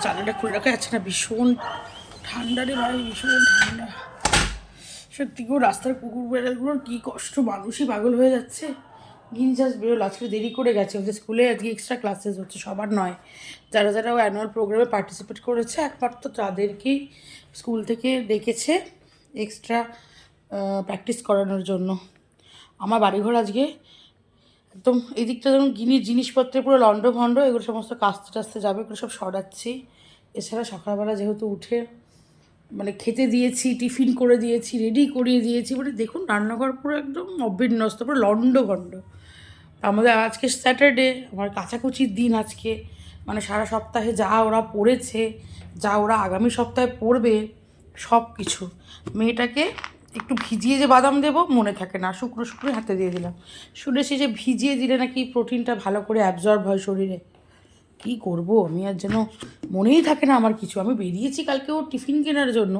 জানালাটা খুলে রাখা যাচ্ছে না, ভীষণ ঠান্ডা রে ভাই, ভীষণ ঠান্ডা। সত্যি করে রাস্তার কুকুর বেড়ালগুলোর কী কষ্ট, মানুষই পাগল হয়ে যাচ্ছে। গিনি জাস্ট বেরোলো, আজকে দেরি করে গেছে, ওদের স্কুলে আজকে এক্সট্রা ক্লাসেস হচ্ছে, সবার নয়। যারা যারা অ্যানুয়াল প্রোগ্রামে পার্টিসিপেট করেছে একমাত্র তাদেরকেই স্কুল থেকে ডেকেছে এক্সট্রা প্র্যাকটিস করানোর জন্য। আমার বাড়িঘর আজকে একদম এই দিকটা যেমন গিনির জিনিসপত্রে পুরো লন্ডভন্ড, এগুলো সমস্ত কাস্তে টাস্তে যাবে, এগুলো সব সরাচ্ছি। এছাড়া সকালবেলা যেহেতু উঠে মানে খেতে দিয়েছি, টিফিন করে দিয়েছি, রেডি করিয়ে দিয়েছি, মানে দেখুন রান্নাঘর পুরো একদম অবিন্যস্ত, পুরো লন্ডভন্ড। আমাদের আজকে স্যাটারডে, আমার কাচাকুচির দিন আজকে, মানে সারা সপ্তাহে যা ওরা পড়েছে, যা ওরা আগামী সপ্তাহে পড়বে, সব কিছু। মেয়েটাকে একটু ভিজিয়ে যে বাদাম দেবো মনে থাকে না, শুকনো শুকনো হাতে দিয়ে দিলাম। শুনেছি যে ভিজিয়ে দিলে নাকি প্রোটিনটা ভালো করে অ্যাবজর্ব হয় শরীরে। কী করব আমি, আর যেন মনেই থাকে না আমার কিছু। আমি বেরিয়েছি কালকে ওর টিফিন কেনার জন্য,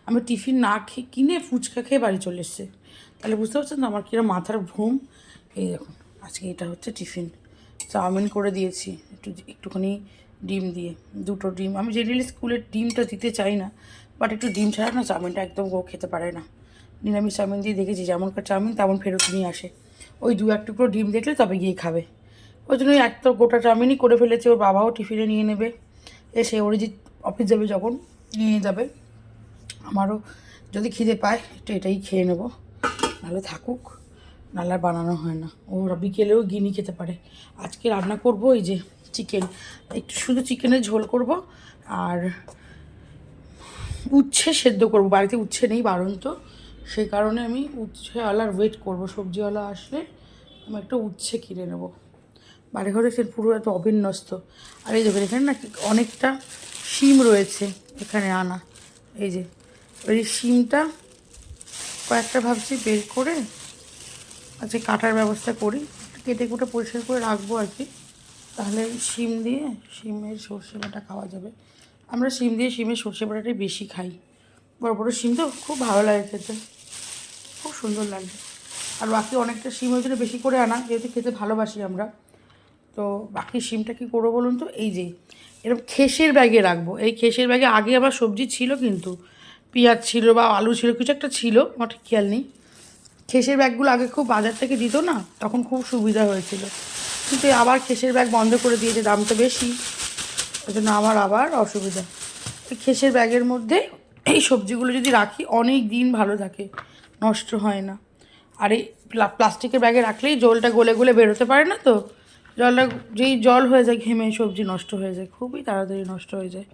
আমি টিফিন না খেয়ে কিনে ফুচকা খেয়ে বাড়ি চলে এসছে। তাহলে বুঝতে পারছেন তো আমার কীরকম মাথার ভ্রম। এই দেখুন আজকে এটা হচ্ছে টিফিন, চাউমিন করে দিয়েছি একটুখানি ডিম দিয়ে, 2টো ডিম। আমি জেনারেলি স্কুলের ডিমটা দিতে চাই না, বাট একটু ডিম ছাড়া না চাউমিনটা একদম ও খেতে পারে না। নিরামিষ চাউমিন দিয়ে দেখেছি যেমনকার চাউমিন তেমন ফেরত নিয়ে আসে, ওই 2-1 টুকরো ডিম দেখলে তবে গিয়ে খাবে। ওই জন্য এক তো গোটা চাউমিনই করে ফেলেছে, ওর বাবাও টিফিনে নিয়ে নেবে, এসে ওর যে অফিস যাবে যখন নিয়ে যাবে। আমারও যদি খিদে পায় একটু এটাই খেয়ে নেবো, নাহলে থাকুক, নাহলে আর বানানো হয় না। ওরা বিকেলেও গিনি খেতে পারে। আজকে রান্না করব এই যে চিকেন, একটু শুধু চিকেনের ঝোল করব, আর উচ্ছে সেদ্ধ করব। বাড়িতে উচ্ছে নেই বাড়ন্ত, সেই কারণে আমি উচ্ছেওয়ালার ওয়েট করব, সবজিওয়ালা আসলে আমি একটা উচ্ছে কিনে নেবো। বাড়ি ঘরে সে পুরো এত অবিন্যস্ত। আর এই দেখবেন এখানে না অনেকটা শিম রয়েছে এখানে আনা, এই যে ওই শিমটা কয়েকটা ভাবছি বের করে আজকে কাটার ব্যবস্থা করি, কেটে কুটে পরিষ্কার করে রাখবো আর কি। তাহলে শিম দিয়ে শিমের সর্ষে বাটা খাওয়া যাবে। আমরা শিম দিয়ে শিমের সর্ষে বাটাটাই বেশি খাই, বড় বড় শিম তো খুব ভালো লাগে খেতে, খুব সুন্দর লাগে। আর বাকি অনেকটা শিম ওই জন্য বেশি করে আনা, যেহেতু খেতে ভালোবাসি আমরা। তো বাকি শিমটা কী করবো বলুন তো, এই যে এরকম খেসের ব্যাগে রাখবো। এই খেসের ব্যাগে আগে আবার সবজি ছিল, কিন্তু পেঁয়াজ ছিল বা আলু ছিল, কিছু একটা ছিল, আমার ঠিক খেয়াল নেই। খেসের ব্যাগগুলো আগে খুব বাজার থেকে দিত না, তখন খুব সুবিধা হয়েছিল, কিন্তু আবার খেসের ব্যাগ বন্ধ করে দিয়েছে, দাম তো বেশি, ওই জন্য আমার আবার অসুবিধা। এই খেসের ব্যাগের মধ্যে এই সবজিগুলো যদি রাখি অনেক দিন ভালো থাকে, নষ্ট হয় না। আর এই প্লাস্টিকের ব্যাগে রাখলেই জলটা গলে গলে বেরোতে পারে না, তো জলটা যেই জল হয়ে যায় ঘেমে সবজি নষ্ট হয়ে যায়, খুবই তাড়াতাড়ি নষ্ট হয়ে যায়।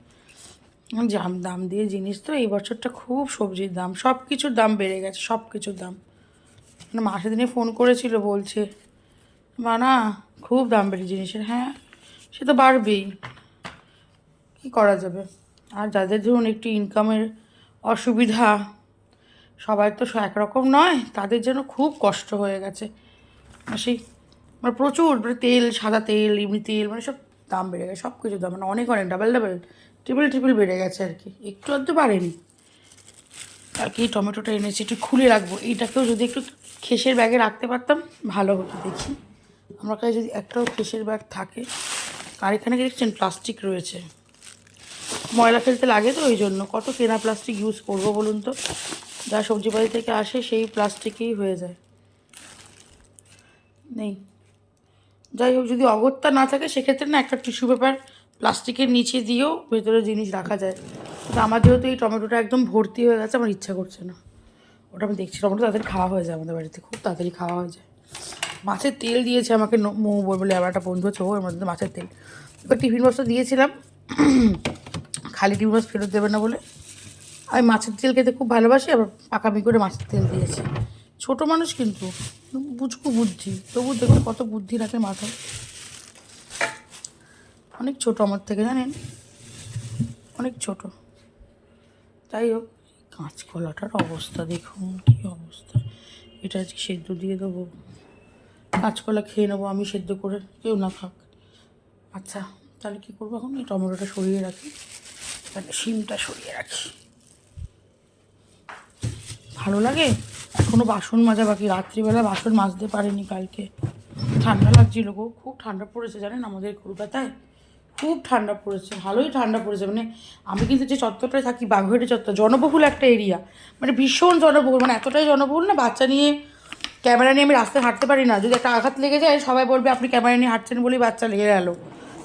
দাম দিয়ে জিনিস তো এই বছরটা খুব সবজির দাম, সব কিছুর দাম বেড়ে গেছে, সব কিছুর দাম। মানে মা সেদিনে ফোন করেছিল, বলছে মা না খুব দাম বেড়ে জিনিসের। হ্যাঁ সে তো বাড়বেই, কী করা যাবে। আর যাদের ধরুন একটু ইনকামের অসুবিধা, সবাই তো একরকম নয়, তাদের যেন খুব কষ্ট হয়ে গেছে। সেই মানে প্রচুর, মানে তেল, সাদা তেল, এমনি তেল, মানে সব দাম বেড়ে গেছে, সব কিছুর দাম মানে অনেক অনেক ডাবল ট্রিপল বেড়ে গেছে আর কি, একটু আধটু বাড়েনি। আর কি টমেটোটা এনেছি একটু খুলে রাখবো, এইটাকেও যদি একটু খেসের ব্যাগে রাখতে পারতাম ভালো হতো। দেখি আমার কাছে যদি একটাও খেসের ব্যাগ থাকে। আর এখানে দেখছেন প্লাস্টিক রয়েছে, ময়লা ফেলতে লাগে তো, ওই জন্য কত কেনা প্লাস্টিক ইউজ করবো বলুন তো, যা সবজি বাড়ি থেকে আসে সেই প্লাস্টিকেই হয়ে যায়। নেই, যাই হোক, যদি অগত্যা না থাকে সেক্ষেত্রে না একটা টিস্যু পেপার প্লাস্টিকের নিচে দিয়েও ভেতরে জিনিস রাখা যায়। কিন্তু আমার যেহেতু এই টমেটোটা একদম ভর্তি হয়ে গেছে, আমার ইচ্ছা করছে না। ওটা আমি দেখছি, টমেটো তাড়াতাড়ি খাওয়া হয়ে যায় আমাদের বাড়িতে, খুব তাড়াতাড়ি খাওয়া হয়ে যায়। মাছের তেল দিয়েছে আমাকে মৌ বলে, আবার একটা বন্ধু হচ্ছে, ওর মধ্যে মাছের তেল। এবার টিফিন বক্সটা দিয়েছিলাম, খালি টিফিন বক্স ফেরত দেবে না বলে। আমি মাছের তেল খেতে খুব ভালোবাসি, আবার পাকামি করে মাছের তেল দিয়েছে। ছোটো মানুষ কিন্তু বুঝকু বুদ্ধি, তবু দেখুন কত বুদ্ধি রাখে মাথায়, অনেক ছোট আমার থেকে জানেন, অনেক ছোট। যাই হোক, কাঁচকলাটার অবস্থা দেখুন কী অবস্থা। এটা আজকে সেদ্ধ দিয়ে দেবো, কাঁচকলা খেয়ে নেবো আমি সেদ্ধ করে, কেউ না খাক। আচ্ছা তাহলে কী করবো এখন, এই টমেটোটা সরিয়ে রাখি, তাহলে শিমটা সরিয়ে রাখি। ভালো লাগে। এখনও বাসন মাজা বাকি, রাত্রিবেলা বাসন মাজতে পারিনি কালকে, ঠান্ডা লাগছিল গো, খুব ঠান্ডা পড়েছে জানেন আমাদের কলকাতায়, খুব ঠান্ডা পড়েছে, ভালোই ঠান্ডা পড়েছে। মানে আমি কিন্তু যে চত্বরটায় থাকি, বাঘুয়াটি চত্বর, জনবহুল একটা এরিয়া, মানে ভীষণ জনবহুল, মানে এতটাই জনবহুল না, বাচ্চা নিয়ে ক্যামেরা নিয়ে আমি রাস্তায় হাঁটতে পারি না। যদি একটা আঘাত লেগে যায় সবাই বলবে আপনি ক্যামেরা নিয়ে হাঁটছেন বলেই বাচ্চা লেগে গেল,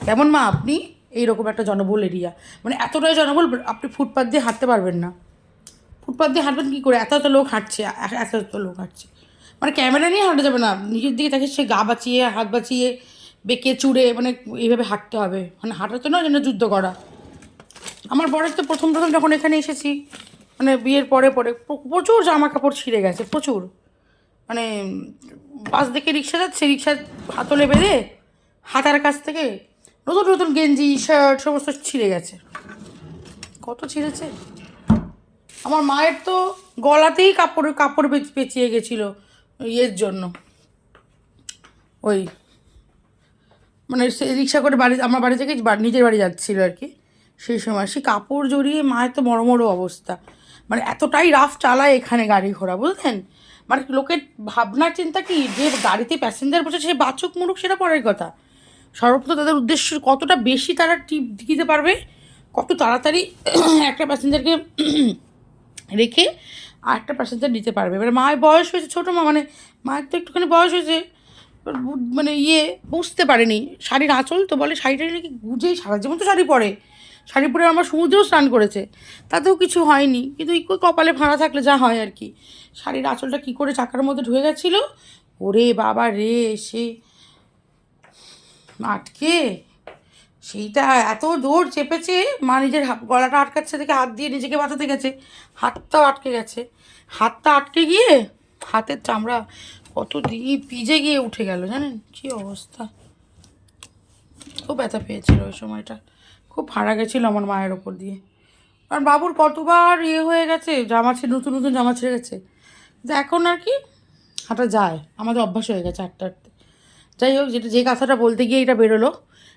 কেমন মা আপনি? এইরকম একটা জনবহুল এরিয়া, মানে এতটাই জনবহুল, আপনি ফুটপাথ দিয়ে হাঁটতে পারবেন না। ফুটপাথ দিয়ে হাঁটবেন কী করে? এত এত লোক হাঁটছে, এত এত লোক হাঁটছে, মানে ক্যামেরা নিয়ে হাঁটা যাবে না। নিজের দিকে তাকে সে গা বাঁচিয়ে, হাত বাঁচিয়ে, বেঁকে চুড়ে, মানে এইভাবে হাঁটতে হবে। মানে হাঁটা তো নয় যেন যুদ্ধ করা। আমার বরের তো প্রথম প্রথম যখন এখানে এসেছি, মানে বিয়ের পরে পরে প্রচুর জামা কাপড় ছিঁড়ে গেছে, প্রচুর। মানে বাস থেকে রিক্সা যাচ্ছে, রিক্সার হাতলে বেঁধে হাতার কাছ থেকে নতুন নতুন গেঞ্জি শার্ট সমস্ত ছিঁড়ে গেছে। কত ছিঁড়েছে! আমার মায়ের তো গলাতেই কাপড় কাপড় পেঁচিয়ে গেছিলো ইয়ের জন্য। ওই মানে সে রিক্সা করে বাড়ি, আমার বাড়ি থেকে নিজের বাড়ি যাচ্ছিলো আর কি, সেই সময় সে কাপড় জড়িয়ে মায়ের তো বড় বড় অবস্থা। মানে এতটাই রাফ চালায় এখানে গাড়ি ঘোড়া, বুঝলেন? মানে লোকের ভাবনার চিন্তা কি, যে গাড়িতে প্যাসেঞ্জার বসে সে বাচুক মুরুক সেটা পরের কথা, সর্বপ্রথম তাদের উদ্দেশ্য কতটা বেশি তারা টিপ দিতে পারবে, কত তাড়াতাড়ি একটা প্যাসেঞ্জারকে রেখে আর একটা প্যাসেঞ্জার নিতে পারবে। এবার মায়ের বয়স হয়েছে, ছোটো মা, মানে মায়ের তো একটুখানি বয়স হয়েছে, মানে বুঝতে পারেনি। শাড়ির আঁচল তো বলে শাড়িটা নাকি গুজেই সারা জীবন তো শাড়ি পরে, শাড়ি পরে আমার সমুদ্রেও স্নান করেছে, তাতেও কিছু হয়নি। কিন্তু এই কপালে ভাড়া থাকলে যা হয় আর কি। শাড়ির আঁচলটা কী করে চাকার মধ্যে ঢুকে গেছিলো, ওরে বাবা রে, সে আটকে সেইটা এত জোর চেপেছে, মা নিজের গলাটা আটকাচ্ছে থেকে হাত দিয়ে নিজেকে বাঁচাতে গেছে, হাতটাও আটকে গেছে। হাতটা আটকে গিয়ে হাতের চামড়া কত দিয়ে পিজে গিয়ে উঠে গেল, জানেন কী অবস্থা! খুব ব্যথা পেয়েছিল ওই সময়টা, খুব ফাড়া গেছিলো আমার মায়ের ওপর দিয়ে। আর বাবুর কতবার হয়ে গেছে, জামা ছেড়ে, নতুন নতুন জামা ছেড়ে গেছে, কিন্তু এখন আর কি হাঁটা যায়, আমাদের অভ্যাস হয়ে গেছে হাঁটতে হাঁটতে। যাই হোক, যে কথাটা বলতে গিয়ে এটা বেরোলো,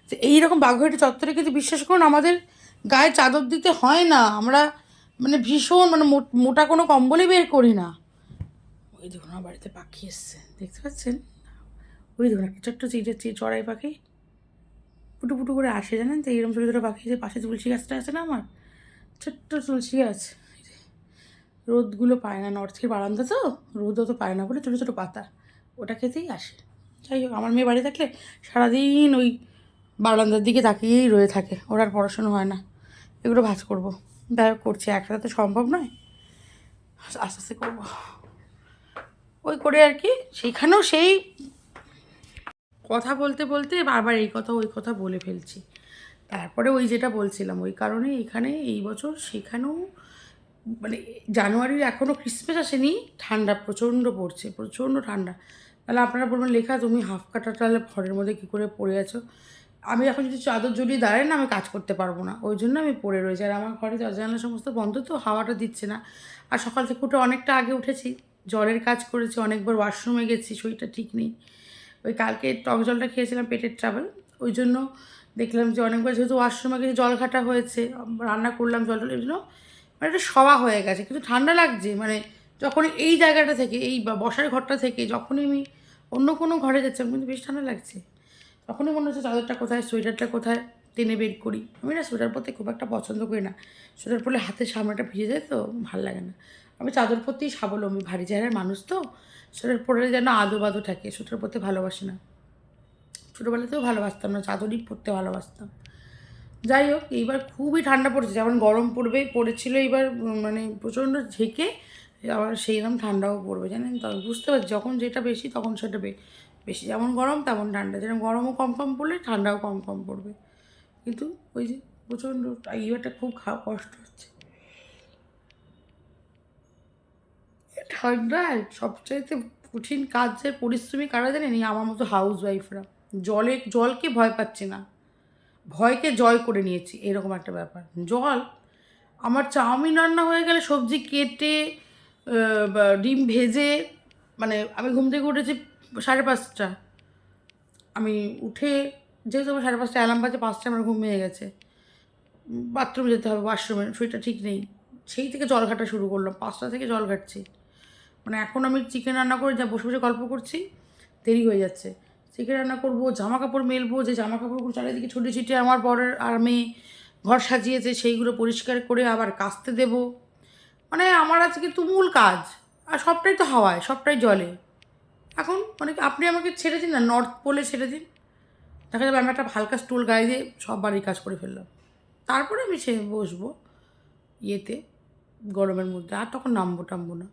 যে এইরকম বাঘুয়াটি চত্বরে কিন্তু বিশ্বাস করুন আমাদের গায়ে চাদর দিতে হয় না, আমরা মানে ভীষণ মানে মোটা কোনো কম্বলই বের করি না। ওই দেখুন আমার বাড়িতে পাখি এসছে, দেখতে পাচ্ছেন? ওই দেখুন একটা ছোট্ট চড়াই পাখি পুটু পুটু করে আসে, জানেন তো? এইরকম ছোটো ছোটো পাখি, যে পাশে তুলসী গাছটা আছে না আমার, ছোট্ট তুলসী গাছ, রোদগুলো পায় না, নর্থের বারান্দা তো, রোদও তো পায় না বলে ছোটো ছোটো পাতা, ওটা খেতেই আসে। যাই হোক, আমার মেয়ে বাড়ি থাকলে সারাদিন ওই বারান্দার দিকে তাকিয়েই রয়ে থাকে, ওর আর পড়াশোনা হয় না। এগুলো ভাজ করবো, যাই হোক করছি, একসাথে তো সম্ভব নয়, আস্তে আস্তে করবো। ওই করে আর কি, সেইখানেও সেই কথা বলতে বলতে বারবার এই কথা ওই কথা বলে ফেলছি। তারপরে ওই যেটা বলছিলাম, ওই কারণে এখানে এই বছর সেখানেও মানে জানুয়ারির এখনও ক্রিসমাস আসেনি, ঠান্ডা প্রচণ্ড পড়ছে, প্রচণ্ড ঠান্ডা। তাহলে আপনারা বলবেন লেখা তুমি হাফ কাটা তাহলে ঘরের মধ্যে কী করে পড়ে আছো? আমি এখন যদি চাদর জড়িয়ে দাঁড়াই না, আমি কাজ করতে পারবো না, ওই জন্য আমি পড়ে রয়েছি। আর আমার ঘরে জানলা সমস্ত বন্ধ, তো হাওয়াটা দিচ্ছে না। আর সকাল থেকে উঠে অনেকটা আগে উঠেছি, জলের কাজ করেছি, অনেকবার ওয়াশরুমে গেছি, শরীরটা ঠিক নেই। ওই কালকে টক জলটা খেয়েছিলাম, পেটের ট্রাভেল, ওই জন্য দেখলাম যে অনেকবার যেহেতু ওয়াশরুমে গেছে, জল ঘাটা হয়েছে, রান্না করলাম, জল এই জন্য মানে একটা সওয়া হয়ে গেছে, কিন্তু ঠান্ডা লাগছে। মানে যখন এই জায়গাটা থেকে, এই বসার ঘরটা থেকে যখনই আমি অন্য কোনো ঘরে যাচ্ছি, কিন্তু বেশ ঠান্ডা লাগছে, তখনই মনে হচ্ছে চাদরটা কোথায়, সোয়েটারটা কোথায়, টেনে বের করি। আমি না সোয়েটার পরতে খুব একটা পছন্দ করি না, সোয়েটার পরলে হাতের সামনেটা ভিজে যায় তো ভালো লাগে না। আমি চাদর পরতেই স্বাবলম্বী, ভারী জায়গার মানুষ তো, সোয়েটার পরলে যেন আদো বাদো থাকে, সোয়েটার পরতে ভালোবাসি না। ছোটোবেলাতেও ভালোবাসতাম না, চাদরই পরতে ভালোবাসতাম। যাই হোক, এইবার খুবই ঠান্ডা পড়েছে, যেমন গরম পড়েছিল এইবার, মানে প্রচণ্ড ঝেঁকে, আবার সেইরকম ঠান্ডাও পড়বে, জানেন তো? বুঝতে পারছি যখন যেটা বেশি তখন সেটা বেশি, যেমন গরম তেমন ঠান্ডা, যেরকম গরমও কম কম পড়লে ঠান্ডাও কম কম পড়বে। কিন্তু ওই যে প্রচণ্ড এইবারটা খুব কষ্ট হচ্ছে ঠান্ডায়। সবচাইতে কঠিন কাজের পরিশ্রমী কারা জানেন? এই আমার মতো হাউস ওয়াইফরা। জলকে ভয় পাচ্ছি না, ভয়কে জয় করে নিয়েছি, এরকম একটা ব্যাপার। জল, আমার চাউমিন রান্না হয়ে গেলে সবজি কেটে ডিম ভেজে, মানে আমি ঘুম থেকে উঠেছি 5:30, আমি উঠে, যেহেতু আমার 5:30 অ্যালার্ম বাজে, 5টায় আমার ঘুম ভেঙে গেছে, বাথরুমে যেতে হবে, ওয়াশরুমে, শরীরটা ঠিক নেই, সেই থেকে জল ঘাটা শুরু করলাম, 5টা থেকে জল ঘাটছি। মানে এখন আমি চিকেন রান্না করে যা বসে বসে গল্প করছি, দেরি হয়ে যাচ্ছে, চিকেন রান্না করবো, জামা কাপড় মেলবো, যে জামা কাপড়গুলো চারিদিকে ছড়িয়ে ছিটিয়ে আমার বরের আর মেয়ে ঘর সাজিয়েছে সেইগুলো পরিষ্কার করে আবার কাচতে দেবো। মানে আমার আজকে তুমুল কাজ, আর সবটাই তো হাওয়ায়, সবটাই জলে। এখন মানে আপনি আমাকে ছেড়ে দিন না, নর্থ পোলে ছেড়ে দিন, দেখা যাবে আমি একটা হালকা স্টুল গায়ে দিয়ে সব বাড়ির কাজ করে ফেললাম, তারপরে আমি সে বসবো ইয়েতে গরমের মধ্যে, আর তখন নামবো টামবো না।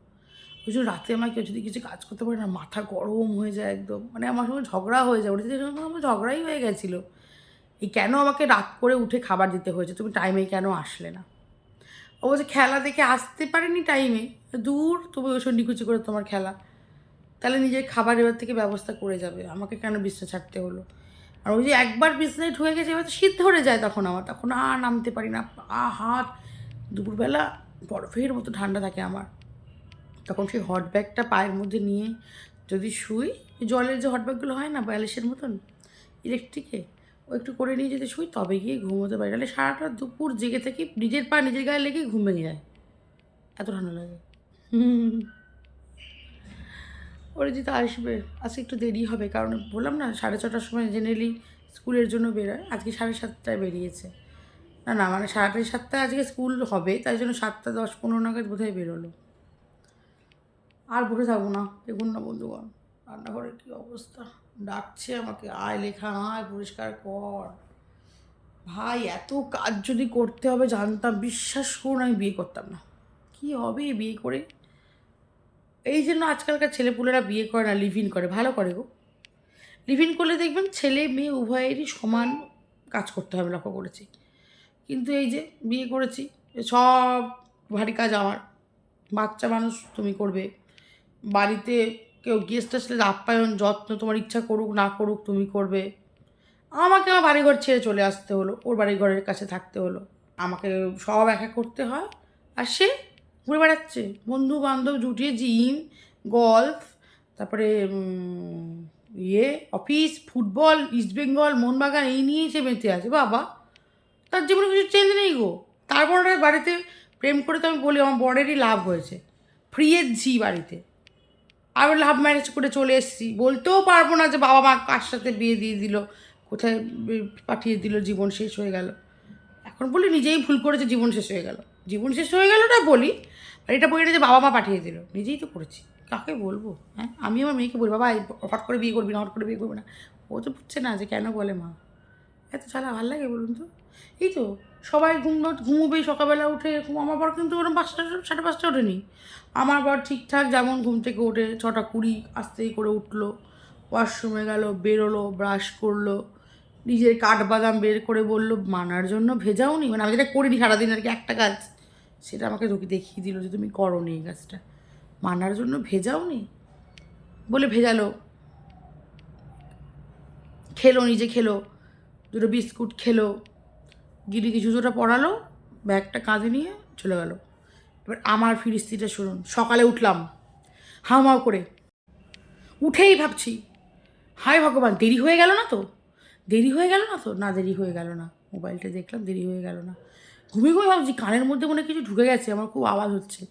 ওই জন্য রাতে আমার কেউ যদি কিছু কাজ করতে পারে না, মাথা গরম হয়ে যায় একদম, মানে আমার সঙ্গে ঝগড়া হয়ে যায়, ওটা সঙ্গে আমার ঝগড়াই হয়ে গেছিলো। এই কেন আমাকে রাত করে উঠে খাবার দিতে হয়েছে, তুমি টাইমে কেন আসলে না। ও বলছে খেলা দেখে আসতে পারেনি টাইমে, দূর তুমি ওই নিকুচি করে তোমার খেলা, তাহলে নিজের খাবার এবার থেকে ব্যবস্থা করে যাবে, আমাকে কেন বিছনা ছাড়তে হলো। আর ওই যে একবার বিছনায় ঢুকে গেছে এবার তো শীত ধরে যায়, তখন আমার তখন আর নামতে পারি না, পা হাত, দুপুরবেলা বরফের মতো ঠান্ডা থাকে আমার, তখন সেই হট ব্যাগটা পায়ের মধ্যে নিয়ে যদি শুই, জলের যে হট ব্যাগগুলো হয় না বালিশের মতন ইলেকট্রিকে, ও একটু করে নিয়ে যদি শুই তবে গিয়ে ঘুমোতে পারি, তাহলে সারাটা দুপুর জেগে থাকি, নিজের পা নিজের গায়ে লেগে ঘুম ভেঙে যায়, এত ঠান্ডা লাগে। অরিজিৎ আসবে, আজকে একটু দেরি হবে, কারণ বললাম না 6:30টার সময় জেনারেলি স্কুলের জন্য বেরোয়, আজকে 7:30টায় বেরিয়েছে। না না মানে 7:30টায় আজকে স্কুল হবে, তাই জন্য 7:10-15 নাগাদ বোধহয় বেরোলো। আর বসে থাকবো না, দেখুন না বন্ধুগণ রান্নাঘরের কী অবস্থা, ডাকছে আমাকে, আয় লেখা আয় পরিষ্কার কর। ভাই এত কাজ যদি করতে হবে জানতাম, বিশ্বাস করুন আমি বিয়ে করতাম না। কি হবে বিয়ে করে, এই জন্য আজকালকার ছেলেপুলেরা বিয়ে করে না, লিভ ইন করে, ভালো করে গো। লিভ ইন করলে দেখবেন ছেলে মেয়ে উভয়েরই সমান কাজ করতে হবে, লক্ষ্য করেছি। কিন্তু এই যে বিয়ে করেছি, সব ভারী কাজ আমার, বাচ্চা মানুষ তুমি করবে, বাড়িতে কেউ গেস্ট আসলে আপ্যায়ন যত্ন তোমার ইচ্ছা করুক না করুক তুমি করবে, আমাকে আমার বাড়িঘর ছেড়ে চলে আসতে হলো, ওর বাড়িঘরের কাছে থাকতে হলো, আমাকে সব একা করতে হয়। আর সে ঘুরে বেড়াচ্ছে, বন্ধু বান্ধব জুটিয়ে জিম, গলফ, তারপরে অফিস, ফুটবল, ইস্টবেঙ্গল, মোহনবাগান এই নিয়েই সে বেঁচে আছে। বাবা তার জীবনে কিছু চেঞ্জ নেই গো। তারপর বাড়িতে প্রেম করে তো আমি বলি আমার বরেরই লাভ হয়েছে, ফ্রিয়ের ঝি বাড়িতে, আমি লাভ ম্যারেজ করে চলে এসেছি, বলতেও পারবো না যে বাবা মা কার সাথে বিয়ে দিয়ে দিল, কোথায় পাঠিয়ে দিল, জীবন শেষ হয়ে গেল। এখন বলি নিজেই ভুল করেছে, জীবন শেষ হয়ে গেল, জীবন শেষ হয়ে গেলটা বলি, আর এটা বলি না যে বাবা মা পাঠিয়ে দিল, নিজেই তো করেছি, কাকে বলবো। হ্যাঁ আমি আমার মেয়েকে বলি বাবা হট করে বিয়ে করবি না, হট করে বিয়ে করবি না, ও তো বুঝছে না যে কেন বলে মা, এত ছাড়া ভালো লাগে বলুন তো। এই তো সবাই ঘুমোবেই সকালবেলা উঠে, এরকম আমার বর কিন্তু ওরকম 5টা 5:30 ওঠেনি, আমার বর ঠিকঠাক যেমন ঘুম থেকে ওঠে 6:20 আস্তেই করে উঠলো, ওয়াশরুমে গেল, বেরোলো, ব্রাশ করলো, নিজের কাঠবাদাম বের করে বললো মানার জন্য ভেজাও নি, মানে আমি যেটা করিনি সারাদিন আর কি একটা কাজ, সেটা আমাকে দেখিয়ে দিল যে তুমি করো নি এই কাজটা, মানার জন্য ভেজাও নি বলে ভেজালো, খেলো, নিজে খেলো, দুটো বিস্কুট খেলো, গিরিকে জুতোটা পরালো, ব্যাগটা কাঁধে নিয়ে চলে গেল। এবার আমার ফিরিস্তিটা শুনুন, সকালে উঠলাম হাউমাউ করে, উঠেই ভাবছি হায় ভগবান দেরি হয়ে গেল না তো, দেরি হয়ে গেল না তো, না দেরি হয়ে গেল না, মোবাইলটা দেখলাম দেরি হয়ে গেল না, ঘুমিয়ে ঘুমিয়ে ভাবছি কানের মধ্যে মনে কিছু ঢুকে গেছে, আমার খুব আওয়াজ হচ্ছে,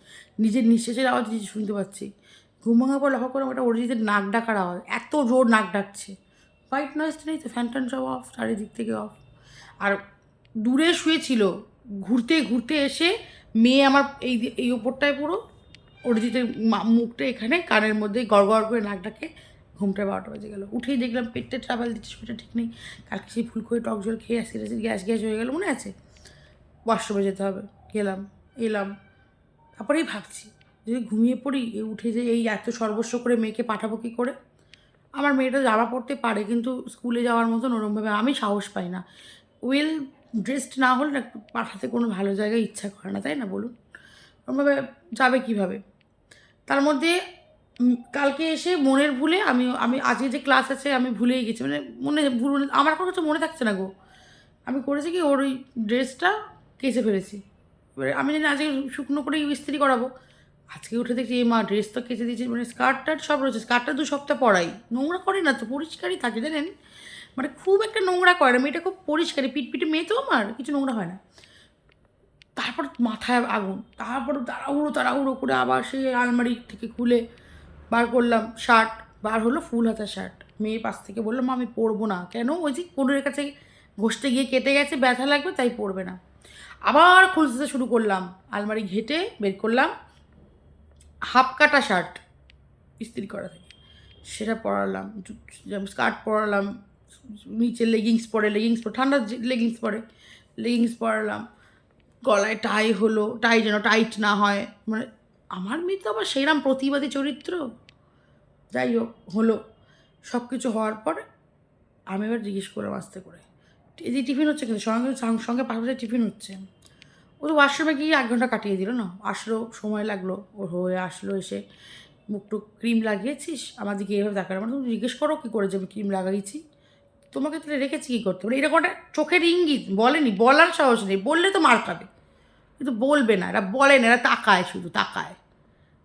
নিজের নিঃশ্বাসের আওয়াজ নিজে শুনতে পাচ্ছি, ঘুম ভাঙার পর লক্ষ্য করে ওটা অরিজিতের নাক ডাকার আওয়াজ, এত জোর নাক ডাকছে, হোয়াইট নয়েজটা নেই তো, ফ্যান ট্যান সব অফ, চারিদিক থেকে অফ, আর দূরে শুয়েছিল, ঘুরতে ঘুরতে এসে মেয়ে আমার এই ওপরটায় পুরো অরিজিতের মুখটা এখানে কানের মধ্যে গড় গড় করে নাক ডাকে, ঘুমটা 12টা বেজে গেলো, উঠেই দেখলাম পেটটা ট্রাভেল দিচ্ছে, শরীরটা ঠিক নেই, কালকে সেই ফুল করে টক জল খেয়ে অ্যাসিড গ্যাস গ্যাস হয়ে গেলো মনে আছে, ওয়াশরুমে যেতে হবে, গেলাম এলাম, তারপরেই ভাবছি যদি ঘুমিয়ে পড়ি, উঠে যে এই এত সর্বস্ব করে মেয়েকে পাঠাবো কী করে, আমার মেয়েটা জামা পড়তে পারে কিন্তু স্কুলে যাওয়ার মতন ওরমভাবে আমি সাহস পাই না, ওয়েল ড্রেসড না হলে না পাঠাতে কোনো ভালো জায়গায় ইচ্ছা করে না, তাই না বলুন, ওরমভাবে যাবে কীভাবে। তার মধ্যে কালকে এসে মনের ভুলে আমি আমি আজকে যে ক্লাস আছে আমি ভুলেই গেছি, মানে আমার কোনো কিছু মনে থাকছে না গো, আমি করেছি কি ওর ওই ড্রেসটা কেচে ফেলেছি, এবারে আমি জানি আজকে শুকনো করে ইস্ত্রি করাবো, আজকে উঠে দেখছি এই মা ড্রেস তো কেচে দিয়েছি, মানে স্কার্ট টার্ট সব রয়েছে, স্কার্টটা 2 সপ্তাহ পরাই, নোংরা করে না তো, পরিষ্কারই থাকে জানেন, মানে খুব একটা নোংরা করে না, মেয়েটা খুব পরিষ্কারই, পিটপিটে মেয়ে তো আমার, কিছু নোংরা হয় না। তারপর মাথায় আগুন, তারপর তাড়াহুড়ো করে আবার সেই আলমারি থেকে খুলে বার করলাম শার্ট, বার হলো ফুল হাতা শার্ট, মেয়ে পাশ থেকে বললো মা আমি পড়বো না। কেন? ওই যে কোনোর কাছে ঘষতে গিয়ে কেটে গেছে, ব্যথা লাগবে, তাই পড়বে না। আবার খুলতে শুরু করলাম, আলমারি ঘেটে বের করলাম হাফ কাটা শার্ট ইস্ত্রি করা থাকে, সেটা পরালাম, স্কার্ট পরালাম, নিচে লেগিংস পরে ঠান্ডার লেগিংস পরে লেগিংস পরালাম, গলায় টাই হলো, টাই যেন টাইট না হয়, মানে আমার মেয়ে তো আবার সেইরাম প্রতিবাদী চরিত্র। যাই হোক হলো, সব কিছু হওয়ার পর আমি এবার জিজ্ঞেস করলাম আস্তে করে, এই যে টিফিন হচ্ছে কিন্তু সঙ্গে সঙ্গে পাশাপাশি টিফিন হচ্ছে। ও তো ওয়াশরুমে গিয়ে 1 ঘন্টা কাটিয়ে দিল না, আসলো, সময় লাগলো, ও হয়ে আসলো, এসে মুখটুক ক্রিম লাগিয়েছিস, আমার দিকে এভাবে দেখার, মানে তুমি জিজ্ঞেস করো কী করে যে আমি ক্রিম লাগাইছি, তোমাকে তাহলে রেখেছি কী করতে, মানে এরকম একটা চোখের ইঙ্গিত, বলেনি, বলার সাহস নেই, বললে তো মার খাবে, কিন্তু বলবে না, এরা বলে না, এরা তাকায়, শুধু তাকায়।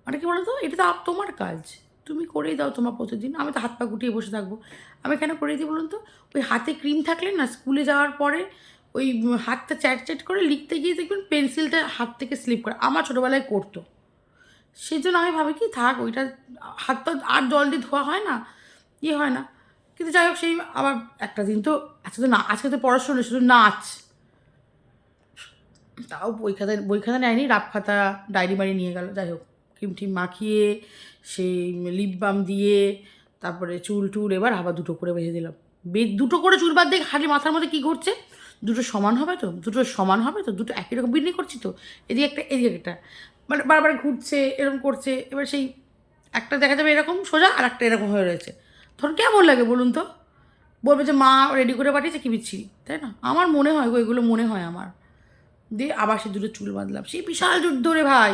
মানে কি বলো তো, এটা তো তোমার কাজ, তুমি করেই দাও তোমার প্রতিদিন, আমি তো হাত পা গুটিয়ে বসে থাকবো, আমি কেন করে দিই বলুন তো? ওই হাতে ক্রিম থাকলে না, স্কুলে যাওয়ার পরে ওই হাতটা চ্যাট চ্যাট করে লিখতে গিয়ে দেখবেন পেন্সিলটা হাত থেকে স্লিপ করে, আমার ছোটোবেলায় করতো, সেই জন্য আমি ভাবি কি থাক ওইটা, হাত তো আর জল দিয়ে ধোয়া হয় না, ইয়ে হয় না, কিন্তু যাই হোক সেই আবার একটা দিন তো আজকে তো না, আজকে তো পড়াশোনা শুধু নাচ, তাও বই খাতা নেয়নি, রাপ খাতা ডায়েরি মারি নিয়ে গেল। যাই হোক ক্রিম টিম মাখিয়ে সেই লিপ বাম দিয়ে তারপরে চুল টুল এবার আবার 2টো করে বেঁধে দিলাম। 2টো করে চুল বাদ দিয়ে খালি মাথার মধ্যে কী ঘুরছে, দুটো সমান হবে তো, দুটো একই রকম বিড়নি করছি তো, এদিকে একটা এদিকে একটা, মানে বারবার ঘুরছে এরকম করছে, এবার সেই একটা দেখা যাবে এরকম সোজা আর একটা এরকম হয়ে রয়েছে, তখন কেমন লাগে বলুন তো? বলবে যে মা রেডি করে পাঠিয়েছে কি বিচ্ছিরি, তাই না? আমার মনে হয় গো, এগুলো মনে হয় আমার। দিয়ে আবার সে 2টো চুল বাঁধলাম, সেই বিশাল যুদ্ধ রে ভাই,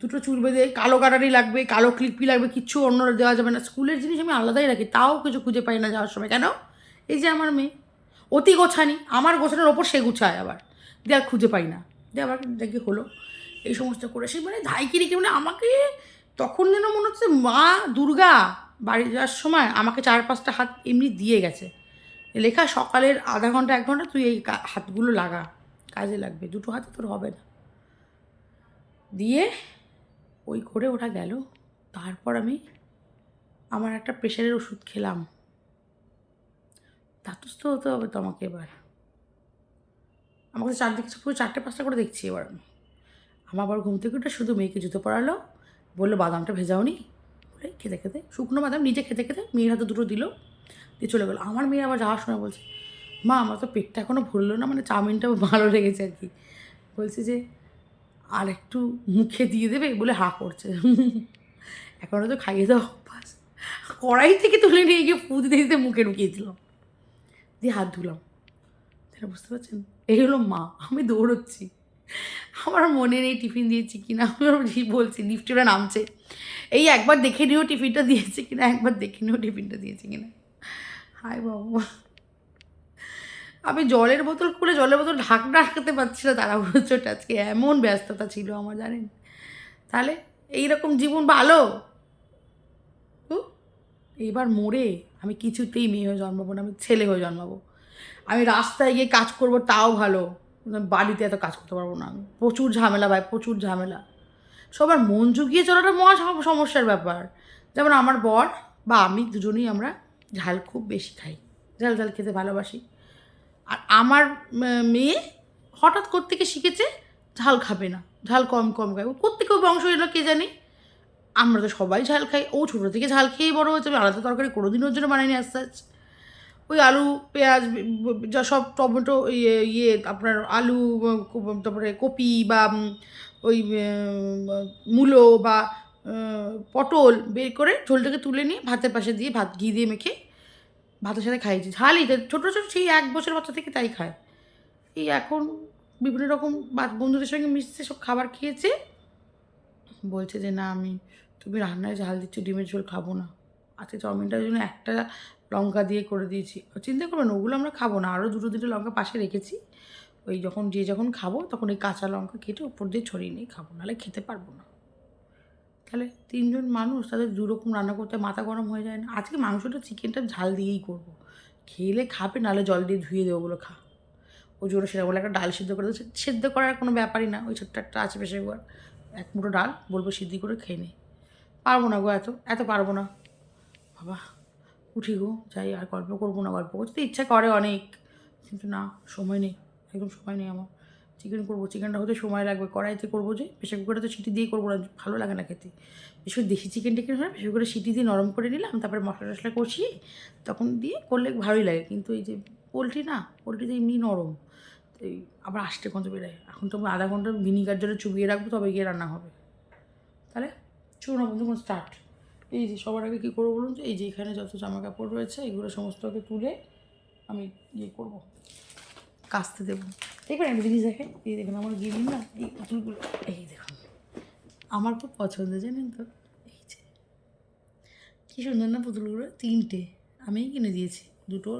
2টো চুল বেঁধে কালো কাটারি লাগবে, কালো ক্লিপি লাগবে, কিচ্ছু অন্য দেওয়া যাবে না, স্কুলের জিনিস আমি আলাদাই রাখি, তাও কিছু খুঁজে পাই না যাওয়ার সময়। কেন? এই যে আমার মেয়ে অতি গোছানি, আমার গোছানোর ওপর সে গুছায় আবার, দিয়ে আর খুঁজে পাই না, দিয়ে আবার দেখি হলো এই সমস্ত করে, সে মানে ধাইকিরি কি, মানে আমাকে তখন যেন মনে হচ্ছে মা দুর্গা বাড়ি যাওয়ার সময় আমাকে 4-5টা হাত এমনি দিয়ে গেছে, লেখা সকালের আধা ঘন্টা 1 ঘন্টা তুই এই হাতগুলো লাগা, কাজে লাগবে, 2টো হাতে তোর হবে না। দিয়ে ওই করে ওটা গেল, তারপর আমি আমার একটা প্রেশারের ওষুধ খেলাম, ধাতস্থ হতে হবে তো আমাকে এবার, আমাকে চারদিকে পুরো 4টে 5টা করে দেখছি এবার আমি। আমার আবার ঘুম থেকে উঠে শুধু মেয়েকে জুতো পরালো, বললো বাদামটা ভেজাও নি, বলে খেতে খেতে শুকনো বাদাম নিজে খেতে খেতে মেয়ের হাতে 2টো দিল, দিয়ে চলে গেলো। আমার মেয়ে আবার যাওয়ার সময় বলছে মা আমার তো পেটটা এখনও ভরলো না, মানে চাউমিনটা ভালো লেগেছে আর কি, বলছে যে আর একটু মুখে দিয়ে দেবে, বলে হা করছে। এখনও তো খাইয়ে দেওয়া অভ্যাস, কড়াই থেকে তুলে নিয়ে গিয়ে ফু দিতে দিতে মুখে ঢুকিয়ে দিলাম, দিয়ে হাত ধুলাম। তাহলে বুঝতে পারছেন, এই হলো মা, আমি দৌড়চ্ছি, আমার মনে নেই টিফিন দিয়েছি কিনা, আমি বলছি লিফটে ওরা নামছে, এই একবার দেখে নিও টিফিনটা দিয়েছে কিনা, একবার দেখে নিও টিফিনটা দিয়েছে কিনা। হায় বাবা, আমি জলের বোতল খুলে জলের বোতল ঢাকনা আটকাতে পারছি না, তাড়াহুড়ো চোট, আজকে এমন ব্যস্ততা ছিল আমার জানেন। তাহলে এইরকম জীবন ভালো? এইবার মরে আমি কিছুতেই মেয়ে হয়ে জন্মাবো না, আমি ছেলে হয়ে জন্মাবো। আমি রাস্তায় গিয়ে কাজ করবো তাও ভালো, বাড়িতে এত কাজ করতে পারবো না আমি, প্রচুর ঝামেলা ভাই, প্রচুর ঝামেলা। সবার মন জুগিয়ে চলাটা মহা সমস্যার ব্যাপার। যেমন আমার বর বা আমি দুজনেই আমরা ঝাল খুব বেশি খাই, ঝাল ঝাল খেতে ভালোবাসি। আর আমার মেয়ে হঠাৎ কোত্থেকে শিখেছে ঝাল খাবে না, ঝাল কম কম খাবে, কোত্থেকে বংশ এলো কে জানি। আমরা তো সবাই ঝাল খাই, ও ছোটো থেকে ঝাল খেয়েই বড়ো হয়েছে, আমি আলাদা তরকারি কোনোদিন ওর জন্য বানাইনি আজ সাজ। ওই আলু পেঁয়াজ যা সব টমেটো ইয়ে আপনার আলু, তারপরে কপি বা ওই মূলো বা পটল বের করে ঝোলটাকে তুলে নিয়ে ভাতের পাশে দিয়ে ভাত ঘি দিয়ে মেখে ভাতের সাথে খাইয়েছি, ঝালই ছোটো ছোটো সেই 1 বছর বাচ্চা থেকে তাই খায়। এই এখন বিভিন্ন রকম বন্ধুদের সঙ্গে মিশছে, সব খাবার খেয়েছে, বলছে যে না আমি তুমি রান্নায় ঝাল দিচ্ছ, ডিমের ঝোল খাবো না। আজকে চাউমিনটার জন্য একটা লঙ্কা দিয়ে করে দিয়েছি, চিন্তা করবেন ওগুলো আমরা খাবো না, আরও 2-3টে লঙ্কা পাশে রেখেছি, ওই যখন খাবো তখন এই কাঁচা লঙ্কা কেটে উপর দিয়ে ছড়িয়ে নিয়ে খাবো, নাহলে খেতে পারবো না। তাহলে 3জন মানুষ, তাদের 2 রকম রান্না করতে মাথা গরম হয়ে যায় না? আজকে মাংসটা চিকেনটা ঝাল দিয়েই করবো, খেলে খাবে, নাহলে জল দিয়ে ধুয়ে দেবো, বলে খা। ওই জন্য সেটা বলে একটা ডাল সিদ্ধ করে দেবো, সেদ্ধ করার কোনো ব্যাপারই না, ওই ছোট্ট একটা আছে প্রেশার কুকার, 1 মুঠো ডাল বলবো সিদ্ধি করে খেয়ে নে, পারবো না গো, এত পারবো না বাবা। উঠি গো, যাই, আর গল্প করবো না, গল্প করতে ইচ্ছা করে অনেক, কিন্তু না, সময় নেই, একদম সময় নেই আমার। চিকেন করবো, চিকেনটা হতে সময় লাগবে, কড়াইতে করবো যে, প্রেশার কুকারে তো সিটি দিয়ে করবো না, ভালো লাগে না খেতে। বিশেষ করে দেশি চিকেন টিকেন হয় প্রেশার কুকারে সিটি দিয়ে নরম করে নিলাম, তারপরে মশলা টশলা কষিয়ে তখন দিয়ে করলে ভালোই লাগে। কিন্তু এই যে পোলট্রি না, পোলট্রিতে এমনি নরম, এই আবার আষ্টে গন্ধ বেরোয়। এখন তো আমি আধা ঘন্টা ভিনিগার জন্য চুবিয়ে রাখবো, তবে গিয়ে রান্না হবে। তাহলে চলো না বন্ধুগণ, স্টার্ট। এই যে সবার আগে কী করবো বলুন তো, এই যে এখানে যত জামা কাপড় রয়েছে এগুলো সমস্তকে তুলে আমি ইয়ে করবো, কাচতে দেবো। দেখুন একটা জিনিস দেখেন, এই দেখুন আমার গিরিন না, এই পুতুলগুলো, এই দেখুন আমার খুব পছন্দ, জানেন তো। এই যে কী সুন্দর না পুতুলগুলো, 3টে আমিই কিনে দিয়েছি, দুটো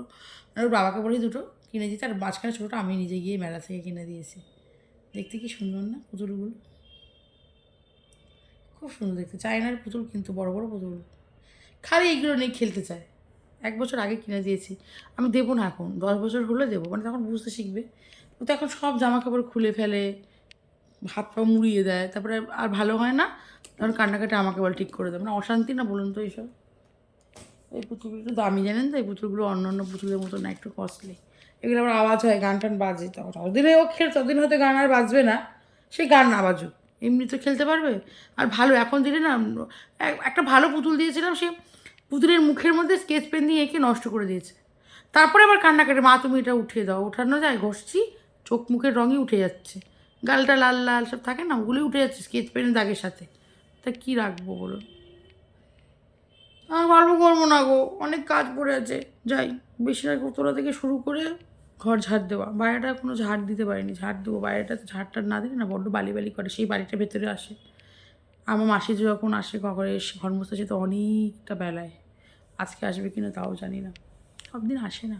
আর ওর বাবাকে বলে দুটো কিনে দিয়েছি, আর মাঝখানে ছোটোটা আমি নিজে গিয়ে মেলা থেকে কিনে দিয়েছি। দেখতে কি সুন্দর না পুতুলগুলো, খুব সুন্দর দেখতে। চায়নার পুতুল কিন্তু বড় বড় পুতুল, খালি এইগুলো নিয়ে খেলতে চায়। 1 বছর আগে কিনে দিয়েছি, আমি দেবো না এখন, 10 বছর হলে দেবো, মানে তখন বুঝতে শিখবে। ও তো এখন সব জামা কাপড় খুলে ফেলে, হাত পা মুড়িয়ে দেয়, তারপরে আর ভালো হয় না, তখন কান্নাকাটি আমাকে বলে ঠিক করে দেয়, মানে অশান্তি না বলুন তো এইসব। এই পুতুলগুলো একটু দামি, জানেন তো, এই পুতুলগুলো অন্য অন্য পুতুলের মতো না, একটু কস্টলি। এগুলো আবার আওয়াজ হয়, গান টান বাজে, ততদিনে ও খেল, ততদিন হয়তো গান আর বাজবে না, সেই গান না বাজুক, এমনি তো খেলতে পারবে। আর ভালো এখন দিলে না, একটা ভালো পুতুল দিয়েছিলাম, সে পুতুলের মুখের মধ্যে স্কেচ পেন দিয়ে এঁকে নষ্ট করে দিয়েছে। তারপরে আবার কান্নাকাটি, মা তুমি এটা উঠিয়ে দাও, ওঠানো যায়, ঘষছি, চোখ মুখের রঙই উঠে যাচ্ছে, গালটা লাল লাল সব থাকে না, ওগুলোই উঠে যাচ্ছে স্কেচ পেনের দাগের সাথে। তা কী রাখবো বলুন। আর গল্প করবো না গো, অনেক কাজ পড়ে আছে, যাই। বিছানার তোলা থেকে শুরু করে ঘর ঝাড় দেওয়া, বাইরেটা কোনো ঝাড় দিতে পারিনি, ঝাড় দেবো, বাইরেটাতে ঝাড় না দিলে না বড্ড বালি বালি করে, সেই বাড়িটা ভেতরে আসে। আমার মাসি যখন আসে কখনো এসে ঘর মুছতে, তো অনেকটা বেলায়, আজকে আসবে কিনা তাও জানি না, সব দিন আসে না।